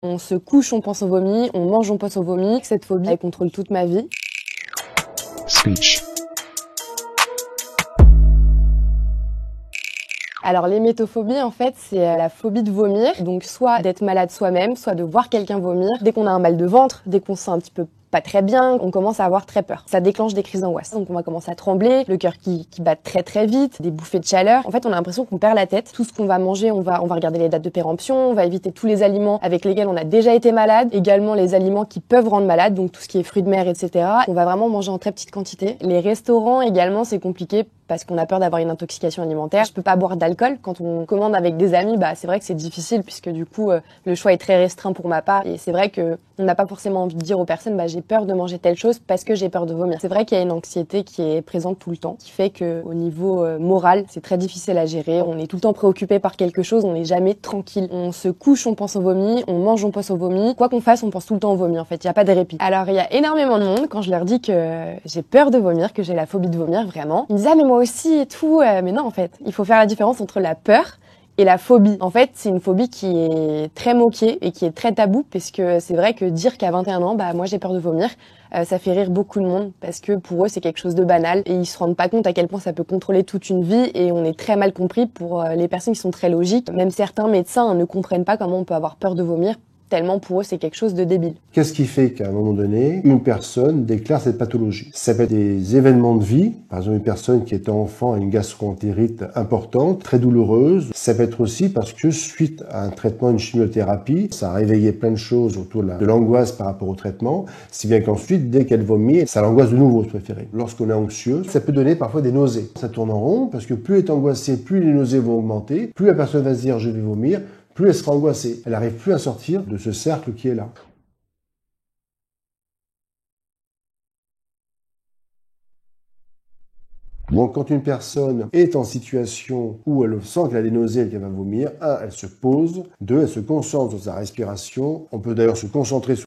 On se couche, on pense au vomi, on mange, on pense au vomi. Cette phobie, elle contrôle toute ma vie. Speech. Alors l'hémétophobie, en fait, c'est la phobie de vomir. Donc soit d'être malade soi-même, soit de voir quelqu'un vomir. Dès qu'on a un mal de ventre, dès qu'on se sent un petit peu pas très bien, on commence à avoir très peur. Ça déclenche des crises d'angoisse. Donc on va commencer à trembler, le cœur qui bat très très vite, des bouffées de chaleur. En fait, on a l'impression qu'on perd la tête. Tout ce qu'on va manger, on va regarder les dates de péremption, on va éviter tous les aliments avec lesquels on a déjà été malade, également les aliments qui peuvent rendre malade, donc tout ce qui est fruits de mer, etc. On va vraiment manger en très petite quantité. Les restaurants également, c'est compliqué parce qu'on a peur d'avoir une intoxication alimentaire. Je peux pas boire d'alcool. Quand on commande avec des amis, c'est vrai que c'est difficile puisque du coup, le choix est très restreint pour ma part. Et c'est vrai que on n'a pas forcément envie de dire aux personnes, j'ai peur de manger telle chose parce que j'ai peur de vomir. C'est vrai qu'il y a une anxiété qui est présente tout le temps, qui fait que au niveau moral, c'est très difficile à gérer. On est tout le temps préoccupé par quelque chose, on n'est jamais tranquille. On se couche, on pense au vomi, on mange, on pense au vomi. Quoi qu'on fasse, on pense tout le temps au vomi. En fait, il y a pas de répit. Alors, il y a énormément de monde quand je leur dis que j'ai peur de vomir, que j'ai la phobie de vomir, vraiment. Ils me disent mais moi aussi et tout. Mais non, en fait, il faut faire la différence entre la peur et la phobie. En fait, c'est une phobie qui est très moquée et qui est très tabou parce que c'est vrai que dire qu'à 21 ans, moi j'ai peur de vomir, ça fait rire beaucoup de monde parce que pour eux c'est quelque chose de banal et ils se rendent pas compte à quel point ça peut contrôler toute une vie et on est très mal compris pour les personnes qui sont très logiques. Même certains médecins ne comprennent pas comment on peut avoir peur de vomir. Tellement pour eux c'est quelque chose de débile. Qu'est-ce qui fait qu'à un moment donné, une personne déclare cette pathologie? Ça peut être des événements de vie, par exemple une personne qui était enfant a une gastro-entérite importante, très douloureuse. Ça peut être aussi parce que suite à un traitement, une chimiothérapie, ça a réveillé plein de choses autour de l'angoisse par rapport au traitement, si bien qu'ensuite, dès qu'elle vomit, ça l'angoisse de nouveau, si vous préférez. Lorsqu'on est anxieux, ça peut donner parfois des nausées. Ça tourne en rond parce que plus elle est angoissée, plus les nausées vont augmenter, plus la personne va se dire je vais vomir, plus elle sera angoissée. Elle n'arrive plus à sortir de ce cercle qui est là. Donc, quand une personne est en situation où elle sent qu'elle a des nausées et qu'elle va vomir, 1, elle se pose, 2, elle se concentre sur sa respiration. On peut d'ailleurs se concentrer sur